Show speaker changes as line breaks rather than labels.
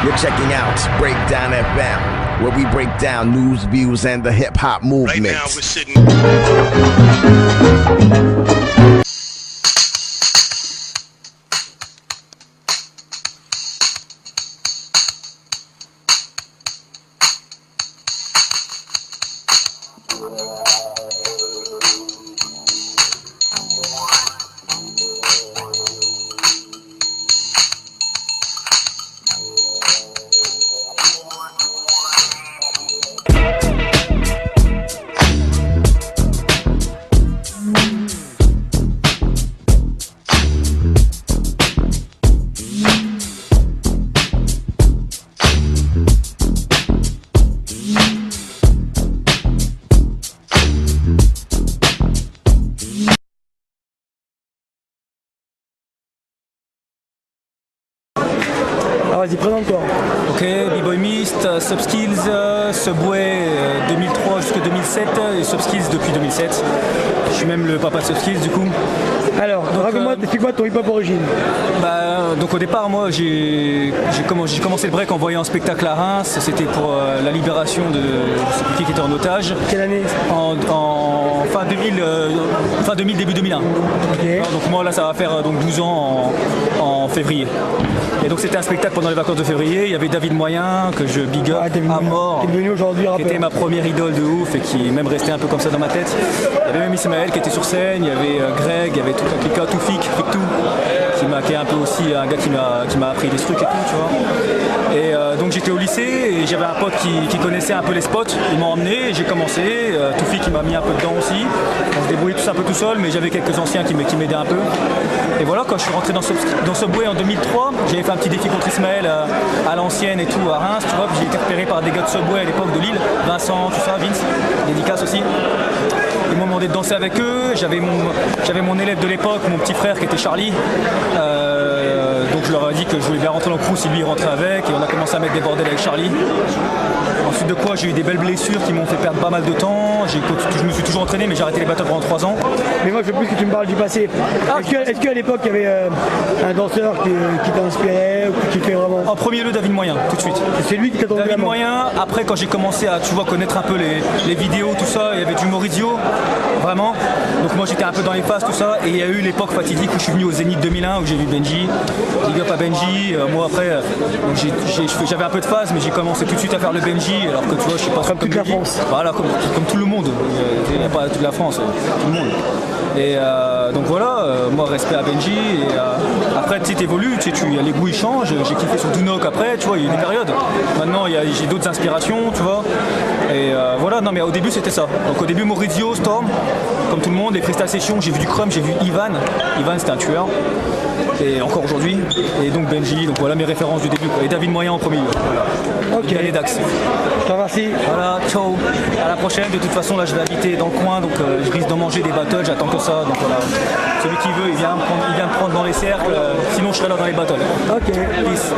You're checking out Breakdown FM, where we break down news, views, and the hip-hop movement.
Right now we're sitting...
Vas-y, présente-toi.
Ok, B-Boy Mist, Subskills, Subway 2003 jusqu'à 2007 et Subskills depuis 2007. Je suis même le papa de Subskills du coup.
Alors, raconte-moi, explique-moi ton hip-hop origine.
Donc au départ, moi j'ai commencé le break en voyant un spectacle à Reims. C'était pour la libération de je sais plus qui était en otage.
Quelle année?
En fin 2000, début 2001.
Okay.
Donc moi là ça va faire donc 12 ans en février. Et donc c'était un spectacle pendant les vacances de février. Il y avait David Moyen que je big up à mort,
qui est devenu aujourd'hui rappeur,
qui était ma première idole de ouf et qui est même resté un peu comme ça dans ma tête. Il y avait même Ismaël qui était sur scène, il y avait Greg, il y avait tout un clica, tout Fik tout, qui est un peu aussi un gars qui m'a appris des trucs et tout, tu vois. Et donc j'étais au lycée et j'avais un pote qui connaissait un peu les spots. Il m'a emmené et j'ai commencé. Toufi qui m'a mis un peu dedans aussi. On se débrouillait tous un peu tout seul, mais j'avais quelques anciens qui m'aidaient un peu. Et voilà, quand je suis rentré dans Subway en 2003, j'avais fait un petit défi contre Ismaël à l'ancienne et tout, à Reims, tu vois. J'ai été repéré par des gars de Subway à l'époque de Lille, Vincent, tout ça, Vince, dédicace aussi. Ils m'ont demandé de danser avec eux. J'avais mon élève de l'époque, mon petit frère qui était Charlie. Donc je leur ai dit que je voulais bien rentrer dans le crew si lui rentrait avec. Et on a commencé à mettre des bordels avec Charlie. Ensuite de quoi j'ai eu des belles blessures qui m'ont fait perdre pas mal de temps. Je me suis toujours entraîné mais j'ai arrêté les battles pendant 3 ans.
Mais moi je veux plus que tu me parles du passé. Est-ce qu'à l'époque il y avait un danseur qui t'inspirait ou qui fait vraiment...
En premier lieu David Moyen, tout de suite.
C'est lui qui t'a donné
David Moyen, après quand j'ai commencé à connaître un peu les vidéos, tout ça, il y avait du Maurizio, vraiment. Donc moi j'étais un peu dans les phases, tout ça. Et il y a eu l'époque fatidique où je suis venu au Zénith 2001 où j'ai vu Benji. Big up à Benji. Moi après, j'avais un peu de phase mais j'ai commencé tout de suite à faire le Benji. Alors que tu vois, je sais pas
comme toute la France.
Voilà, comme tout le monde. Il n'y a pas toute la France, tout le monde. Et donc voilà, moi respect à Benji. Et après tu t'évolues, les goûts ils changent. J'ai kiffé sur Dunok après, tu vois, il y a eu des périodes. Maintenant j'ai d'autres inspirations, tu vois. Et voilà, non mais au début c'était ça. Donc au début Maurizio, Storm, comme tout le monde, les Freestyle Sessions, j'ai vu du Crum, j'ai vu Ivan. Ivan c'était un tueur. Et encore aujourd'hui. Et donc Benji, donc voilà mes références du début. Et David Moyen en premier lieu. Voilà.
Ok.
Et Dax.
Je te remercie.
Voilà, ciao. À la prochaine. De toute façon là je vais habiter dans le coin, donc je risque de manger des battles, j'attends que ça. Donc voilà. Celui qui veut, il vient me prendre dans les cercles. Sinon je serai là dans les battles.
Ok.
Peace.